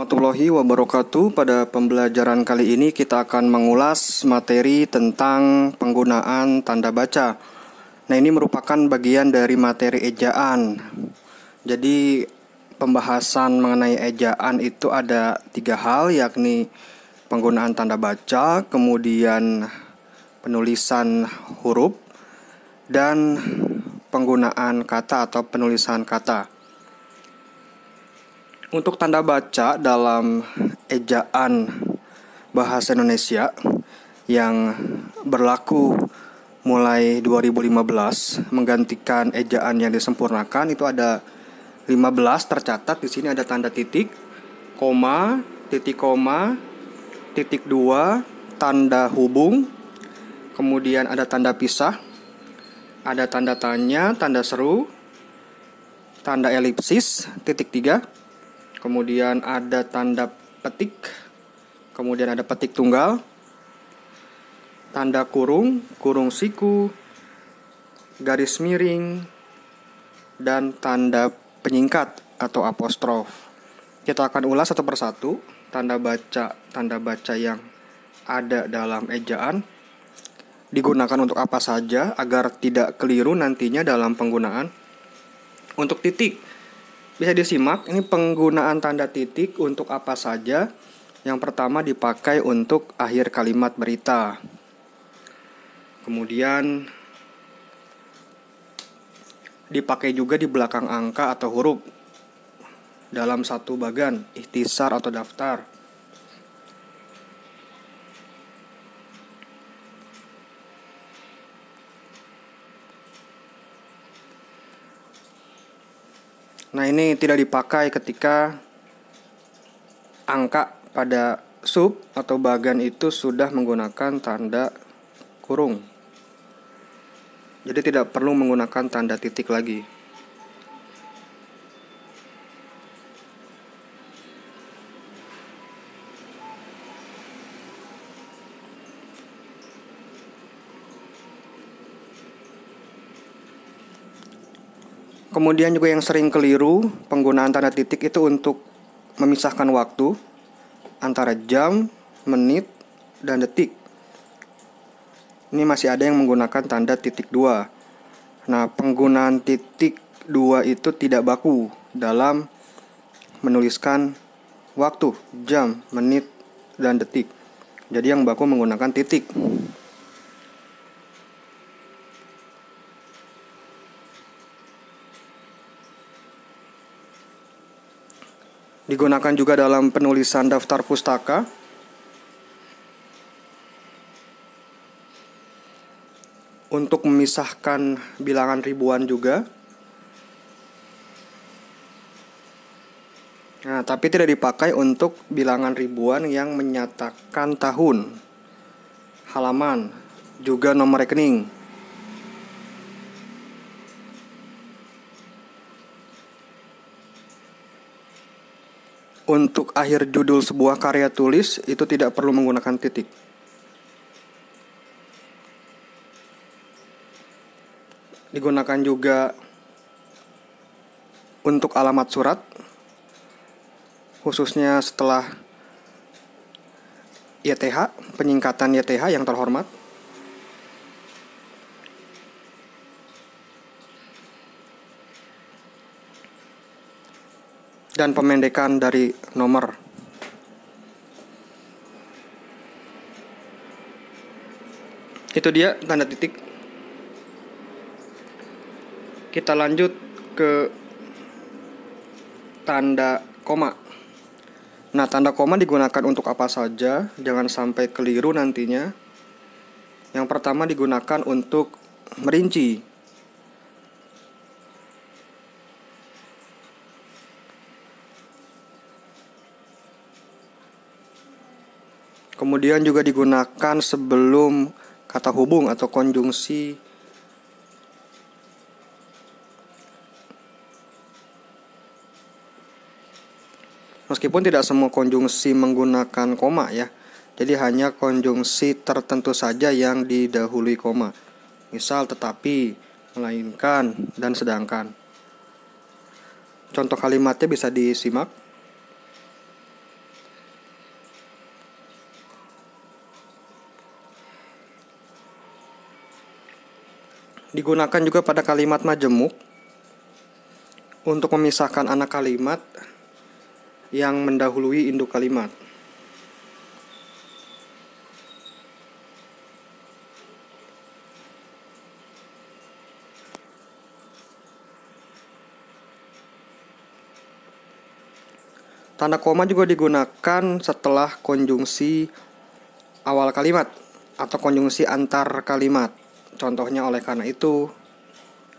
warahmatullahi wabarakatuh. Pada pembelajaran kali ini kita akan mengulas materi tentang penggunaan tanda baca. Nah, ini merupakan bagian dari materi ejaan. Jadi pembahasan mengenai ejaan itu ada 3 hal, yakni penggunaan tanda baca, kemudian penulisan huruf, dan penggunaan kata atau penulisan kata. Untuk tanda baca dalam ejaan bahasa Indonesia yang berlaku mulai 2015 menggantikan ejaan yang disempurnakan, itu ada 15 tercatat. Di sini ada tanda titik, koma, titik 2, tanda hubung, kemudian ada tanda pisah, ada tanda tanya, tanda seru, tanda elipsis, titik 3, kemudian ada tanda petik, kemudian ada petik tunggal, tanda kurung, kurung siku, garis miring, dan tanda penyingkat atau apostrof. Kita akan ulas satu persatu tanda baca yang ada dalam ejaan, digunakan untuk apa saja agar tidak keliru nantinya dalam penggunaan. Untuk titik, bisa disimak, ini penggunaan tanda titik untuk apa saja. Yang pertama dipakai untuk akhir kalimat berita. Kemudian dipakai juga di belakang angka atau huruf dalam satu bagan, ikhtisar atau daftar. Nah, ini tidak dipakai ketika angka pada sub atau bagan itu sudah menggunakan tanda kurung. Jadi tidak perlu menggunakan tanda titik lagi. Kemudian juga yang sering keliru, penggunaan tanda titik itu untuk memisahkan waktu antara jam, menit, dan detik. Ini masih ada yang menggunakan tanda titik 2. Nah, penggunaan titik 2 itu tidak baku dalam menuliskan waktu, jam, menit, dan detik. Jadi yang baku menggunakan titik. Digunakan juga dalam penulisan daftar pustaka, untuk memisahkan bilangan ribuan juga. Nah, tapi tidak dipakai untuk bilangan ribuan yang menyatakan tahun, halaman, juga nomor rekening. Untuk akhir judul sebuah karya tulis itu tidak perlu menggunakan titik. Digunakan juga untuk alamat surat, khususnya setelah YTH, penyingkatan YTH yang terhormat. Dan pemendekan dari nomor. Itu dia tanda titik. Kita lanjut ke tanda koma. Nah, tanda koma digunakan untuk apa saja, jangan sampai keliru nantinya. Yang pertama digunakan untuk merinci. Kemudian juga digunakan sebelum kata hubung atau konjungsi. Meskipun tidak semua konjungsi menggunakan koma ya. Jadi hanya konjungsi tertentu saja yang didahului koma. Misal tetapi, melainkan, dan sedangkan. Contoh kalimatnya bisa disimak. Digunakan juga pada kalimat majemuk untuk memisahkan anak kalimat yang mendahului induk kalimat. Tanda koma juga digunakan setelah konjungsi awal kalimat atau konjungsi antar kalimat. Contohnya oleh karena itu,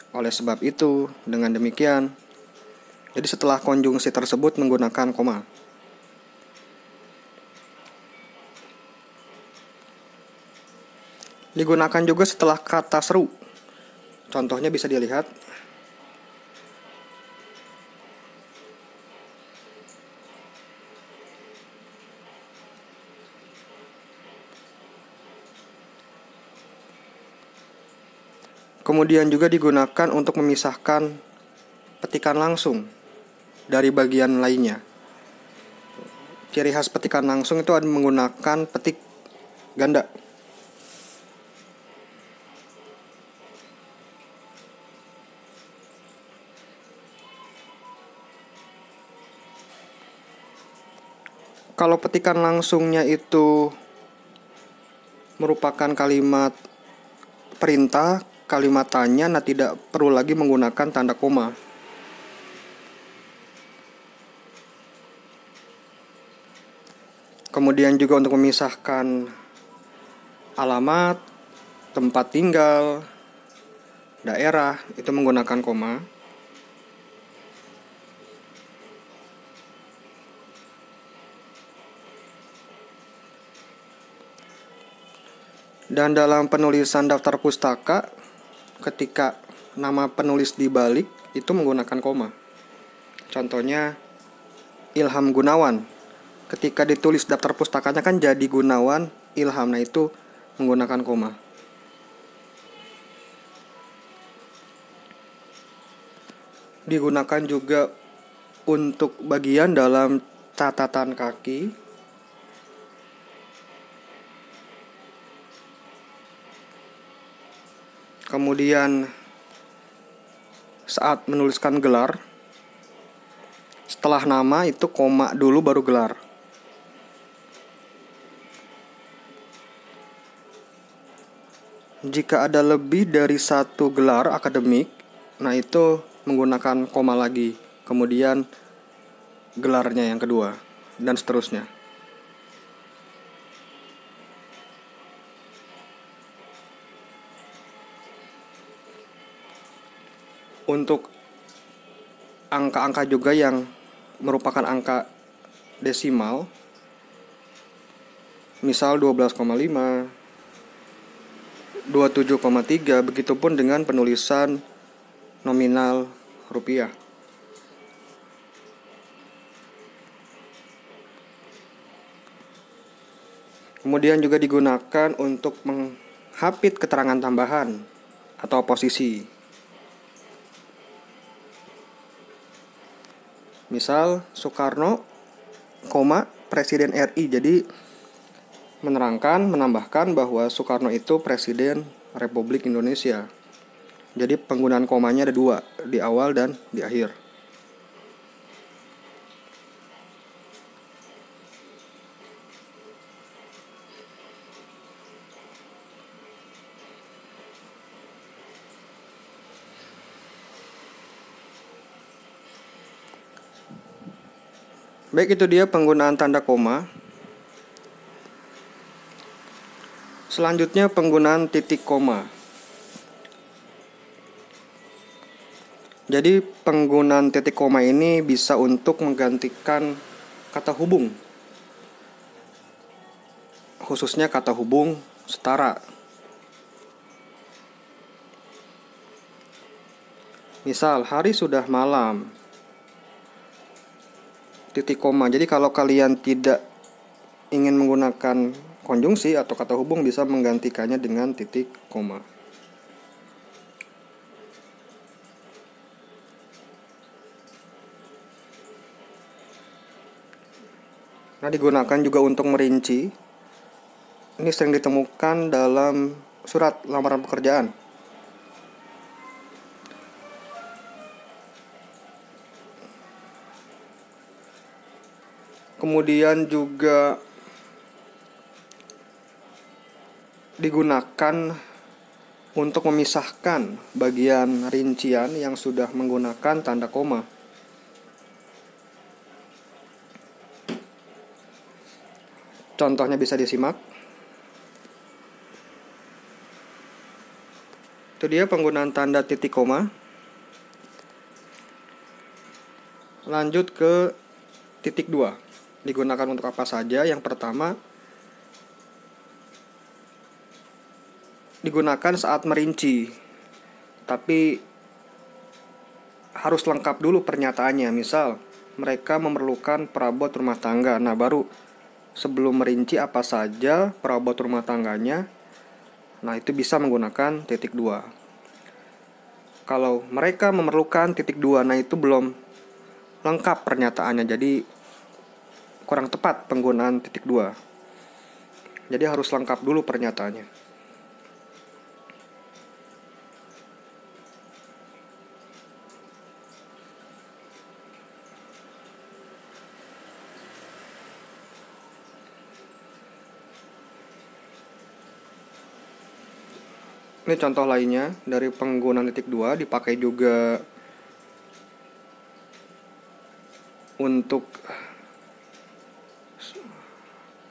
oleh sebab itu, dengan demikian. Jadi setelah konjungsi tersebut menggunakan koma. Digunakan juga setelah kata seru. Contohnya bisa dilihat. Kemudian juga digunakan untuk memisahkan petikan langsung dari bagian lainnya. Ciri khas petikan langsung itu ada menggunakan petik ganda. Kalau petikan langsungnya itu merupakan kalimat perintah, kalimat tanya, nah tidak perlu lagi menggunakan tanda koma. Kemudian juga untuk memisahkan alamat, tempat tinggal, daerah, itu menggunakan koma. Dan dalam penulisan daftar pustaka, ketika nama penulis dibalik, itu menggunakan koma. Contohnya Ilham Gunawan. Ketika ditulis daftar pustakanya kan jadi Gunawan Ilham, nah itu menggunakan koma. Digunakan juga untuk bagian dalam catatan kaki. Kemudian saat menuliskan gelar, setelah nama itu koma dulu baru gelar. Jika ada lebih dari satu gelar akademik, nah itu menggunakan koma lagi. Kemudian gelarnya yang kedua, dan seterusnya. Untuk angka-angka juga yang merupakan angka desimal, misal 12,5, 27,3, begitupun dengan penulisan nominal rupiah. Kemudian juga digunakan untuk menghapit keterangan tambahan atau posisi. Misal Soekarno, Presiden RI. Jadi menambahkan bahwa Soekarno itu Presiden Republik Indonesia. Jadi penggunaan komanya ada dua, di awal dan di akhir. Baik, itu dia penggunaan tanda koma. Selanjutnya penggunaan titik koma. Jadi penggunaan titik koma ini bisa untuk menggantikan kata hubung, khususnya kata hubung setara. Misal, hari sudah malam, titik koma. Jadi kalau kalian tidak ingin menggunakan konjungsi atau kata hubung, bisa menggantikannya dengan titik koma. Nah, digunakan juga untuk merinci. Ini sering ditemukan dalam surat lamaran pekerjaan. Kemudian juga digunakan untuk memisahkan bagian rincian yang sudah menggunakan tanda koma. Contohnya bisa disimak. Itu dia penggunaan tanda titik koma. Lanjut ke titik 2. Digunakan untuk apa saja? Yang pertama, digunakan saat merinci, tapi harus lengkap dulu pernyataannya. Misal, mereka memerlukan perabot rumah tangga. Nah, baru sebelum merinci apa saja perabot rumah tangganya, nah itu bisa menggunakan titik 2. Kalau mereka memerlukan titik 2, nah itu belum lengkap pernyataannya, jadi kurang tepat penggunaan titik 2. Jadi harus lengkap dulu pernyataannya. Ini contoh lainnya dari penggunaan titik 2, dipakai juga untuk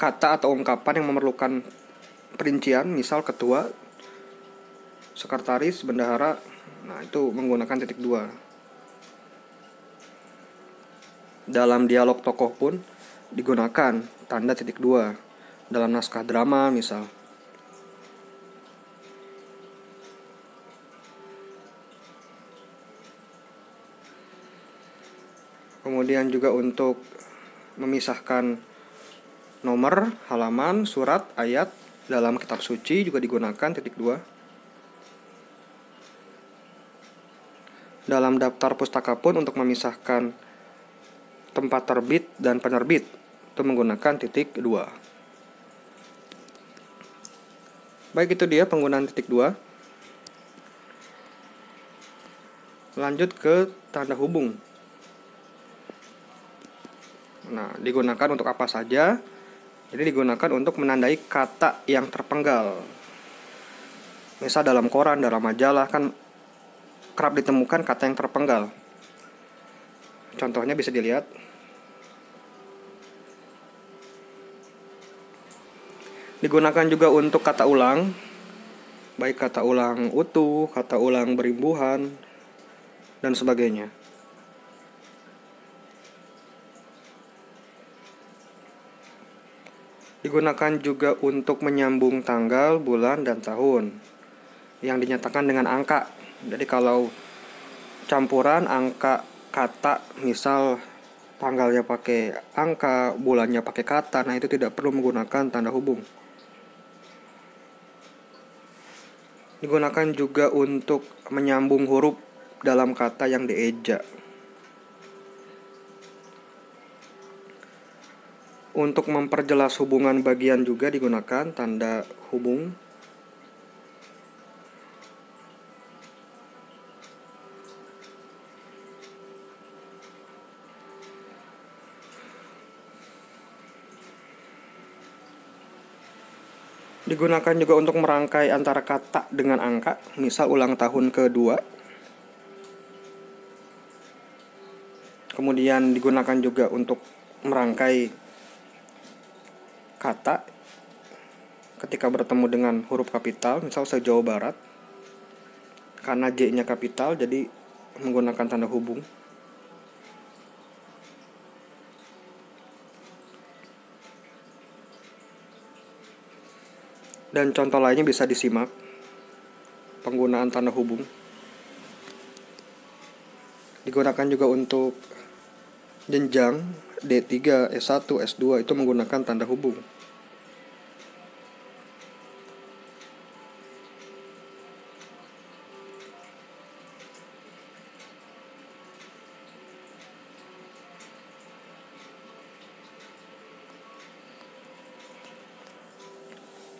kata atau ungkapan yang memerlukan perincian, misal ketua, sekretaris, bendahara. Nah, itu menggunakan titik 2. Dalam dialog tokoh pun digunakan tanda titik 2. Dalam naskah drama misal. Kemudian juga untuk memisahkan nomor, halaman, surat, ayat dalam kitab suci juga digunakan titik 2. Dalam daftar pustaka pun untuk memisahkan tempat terbit dan penerbit itu menggunakan titik 2. Baik, itu dia penggunaan titik 2. Lanjut ke tanda hubung. Nah, digunakan untuk apa saja? Jadi digunakan untuk menandai kata yang terpenggal. Misal dalam koran, dalam majalah kan kerap ditemukan kata yang terpenggal. Contohnya bisa dilihat. Digunakan juga untuk kata ulang, baik kata ulang utuh, kata ulang berimbuhan, dan sebagainya. Digunakan juga untuk menyambung tanggal, bulan, dan tahun yang dinyatakan dengan angka. Jadi kalau campuran angka kata, misal tanggalnya pakai angka, bulannya pakai kata, nah itu tidak perlu menggunakan tanda hubung. Digunakan juga untuk menyambung huruf dalam kata yang dieja. Untuk memperjelas hubungan bagian juga digunakan tanda hubung. Digunakan juga untuk merangkai antara kata dengan angka, misal ulang tahun kedua. Kemudian digunakan juga untuk merangkai kata ketika bertemu dengan huruf kapital, misal se-Jawa Barat. Karena J-nya kapital, jadi menggunakan tanda hubung. Dan contoh lainnya bisa disimak penggunaan tanda hubung. Digunakan juga untuk jenjang D3, S1, S2 itu menggunakan tanda hubung.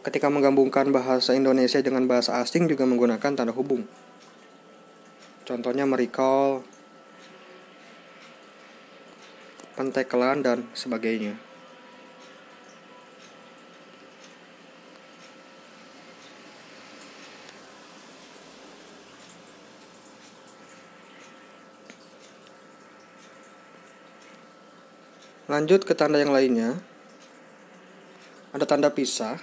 Ketika menggabungkan bahasa Indonesia dengan bahasa asing juga menggunakan tanda hubung. Contohnya merecall. pentekelan, dan sebagainya. Lanjut ke tanda yang lainnya. Ada tanda pisah.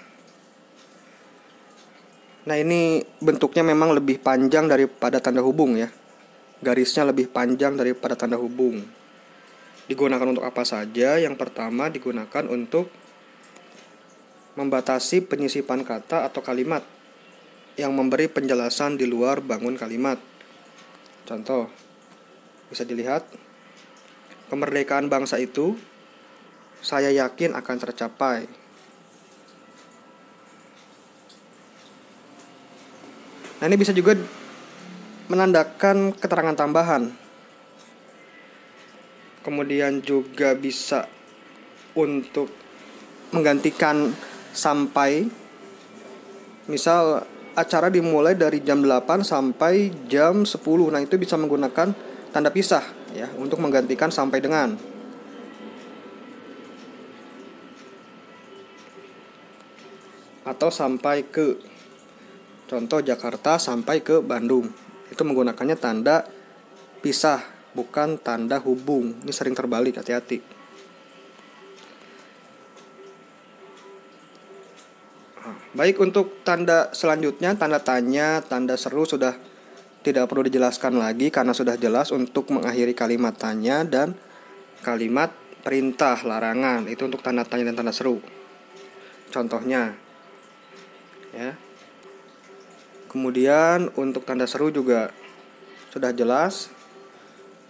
Nah, ini bentuknya memang lebih panjang daripada tanda hubung ya. Garisnya lebih panjang daripada tanda hubung. Digunakan untuk apa saja? Yang pertama digunakan untuk membatasi penyisipan kata atau kalimat yang memberi penjelasan di luar bangun kalimat. Contoh, bisa dilihat, kemerdekaan bangsa itu saya yakin akan tercapai. Nah, ini bisa juga menandakan keterangan tambahan. Kemudian juga bisa untuk menggantikan sampai. Misal acara dimulai dari jam 8 sampai jam 10. Nah, itu bisa menggunakan tanda pisah ya untuk menggantikan sampai dengan. Atau sampai ke. Contoh, Jakarta sampai ke Bandung. Itu menggunakannya tanda pisah, bukan tanda hubung. Ini sering terbalik, hati-hati. Baik, untuk tanda selanjutnya, tanda tanya, tanda seru sudah tidak perlu dijelaskan lagi karena sudah jelas untuk mengakhiri kalimat tanya dan kalimat perintah, larangan. Itu untuk tanda tanya dan tanda seru. Contohnya ya. Kemudian untuk tanda seru juga sudah jelas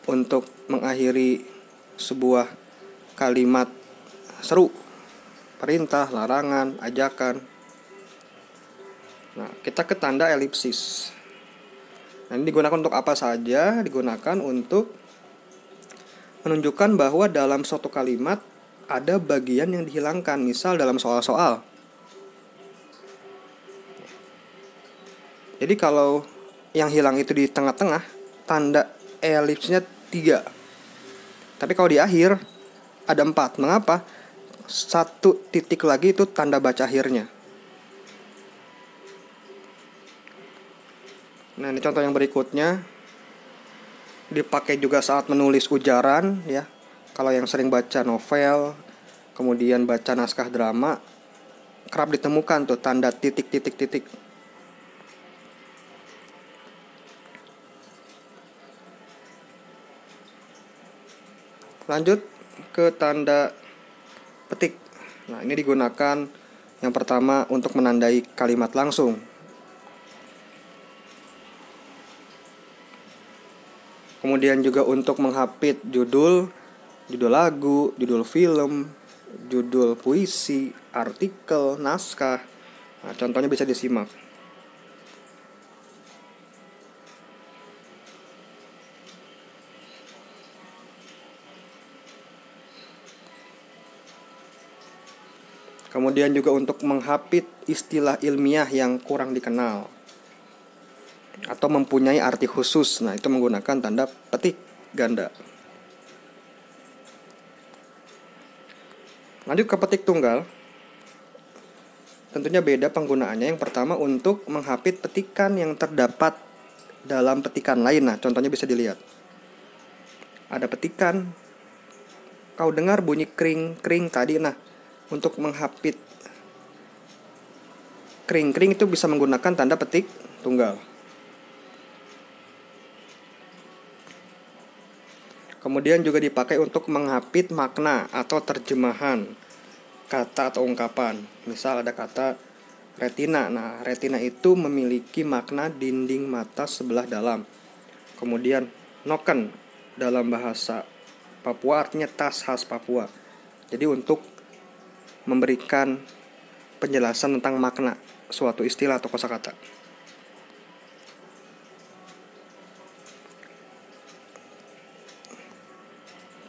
untuk mengakhiri sebuah kalimat seru, perintah, larangan, ajakan. Nah, kita ke tanda elipsis. Nah, ini digunakan untuk apa saja? Digunakan untuk menunjukkan bahwa dalam suatu kalimat ada bagian yang dihilangkan. Misal dalam soal-soal. Jadi kalau yang hilang itu di tengah-tengah, tanda elipsnya 3. Tapi kalau di akhir ada 4. Mengapa? 1 titik lagi itu tanda baca akhirnya. Nah, ini contoh yang berikutnya. Dipakai juga saat menulis ujaran ya. Kalau yang sering baca novel, kemudian baca naskah drama, kerap ditemukan tuh tanda titik-titik-titik. Lanjut ke tanda petik. Nah, ini digunakan yang pertama untuk menandai kalimat langsung. Kemudian juga untuk menghapit judul lagu, judul film, judul puisi, artikel, naskah. Nah, contohnya bisa disimak. Kemudian juga untuk menghapit istilah ilmiah yang kurang dikenal atau mempunyai arti khusus. Nah, itu menggunakan tanda petik ganda. Lanjut ke petik tunggal. Tentunya beda penggunaannya. Yang pertama untuk menghapit petikan yang terdapat dalam petikan lain. Nah, contohnya bisa dilihat. Ada petikan, kau dengar bunyi kring-kring tadi. Nah, untuk menghapit kring-kring itu bisa menggunakan tanda petik tunggal. Kemudian juga dipakai untuk menghapit makna atau terjemahan kata atau ungkapan. Misal ada kata retina. Nah, retina itu memiliki makna dinding mata sebelah dalam. Kemudian noken dalam bahasa Papua artinya tas khas Papua. Jadi untuk memberikan penjelasan tentang makna suatu istilah atau kosakata.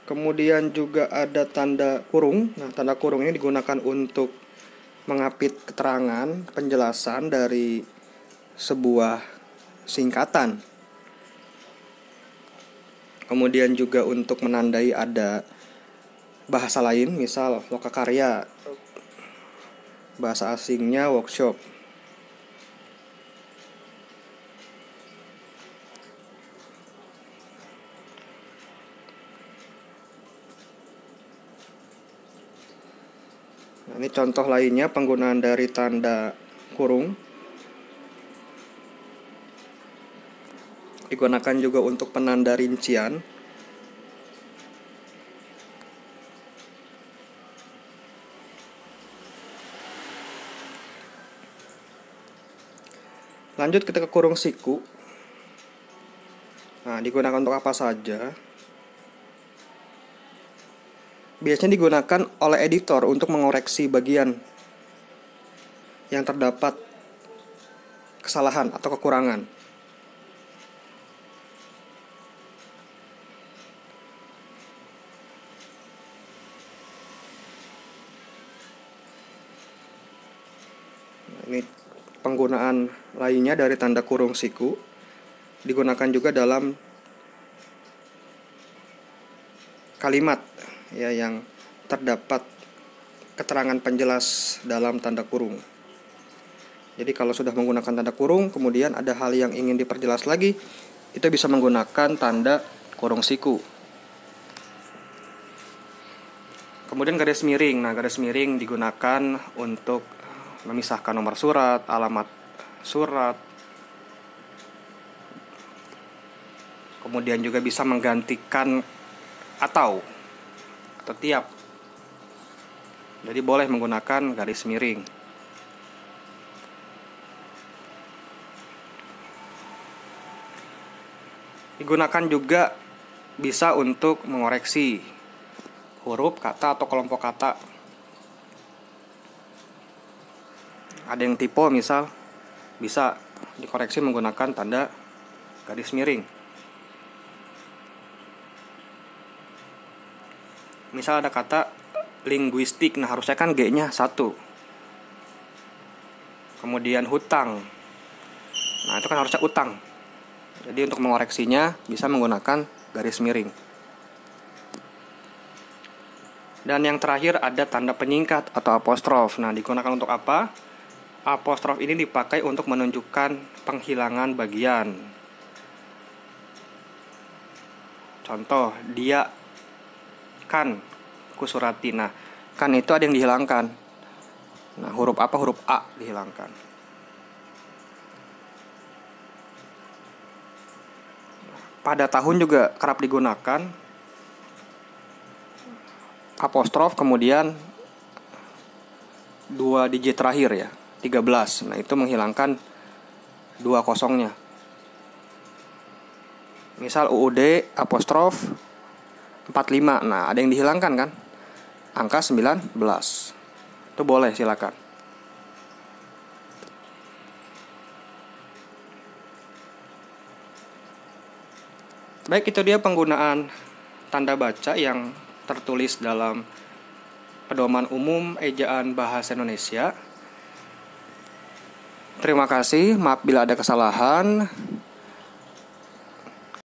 Kemudian juga ada tanda kurung. Nah, tanda kurung ini digunakan untuk mengapit keterangan, penjelasan dari sebuah singkatan. Kemudian juga untuk menandai ada bahasa lain, misal lokakarya, bahasa asingnya workshop. Nah, ini contoh lainnya penggunaan dari tanda kurung. Digunakan juga untuk penanda rincian. Lanjut kita ke kurung siku. Nah, digunakan untuk apa saja? Biasanya digunakan oleh editor untuk mengoreksi bagian yang terdapat kesalahan atau kekurangan. Nah, ini penggunaan lainnya dari tanda kurung siku. Digunakan juga dalam kalimat ya yang terdapat keterangan penjelas dalam tanda kurung. Jadi kalau sudah menggunakan tanda kurung, kemudian ada hal yang ingin diperjelas lagi, itu bisa menggunakan tanda kurung siku. Kemudian garis miring. Nah, garis miring digunakan untuk memisahkan nomor surat, alamat surat. Kemudian juga bisa menggantikan atau tiap. Jadi boleh menggunakan garis miring. Digunakan juga bisa untuk mengoreksi huruf, kata, atau kelompok kata. Ada yang tipe misal, bisa dikoreksi menggunakan tanda garis miring. Misal ada kata linguistik, nah harusnya kan G-nya 1. Kemudian hutang, nah itu kan harusnya utang. Jadi untuk mengoreksinya bisa menggunakan garis miring. Dan yang terakhir ada tanda penyingkat atau apostrof. Nah, digunakan untuk apa? Apostrof ini dipakai untuk menunjukkan penghilangan bagian. Contoh, dia kan kusurati. Nah, kan itu ada yang dihilangkan. Nah, huruf apa? Huruf A dihilangkan. Pada tahun juga kerap digunakan apostrof, kemudian 2 digit terakhir ya, 13. Nah, itu menghilangkan 2 kosongnya. Misal UUD apostrof 45. Nah, ada yang dihilangkan kan? Angka 19. Itu boleh, silakan. Baik, itu dia penggunaan tanda baca yang tertulis dalam Pedoman Umum Ejaan Bahasa Indonesia. Terima kasih, maaf bila ada kesalahan.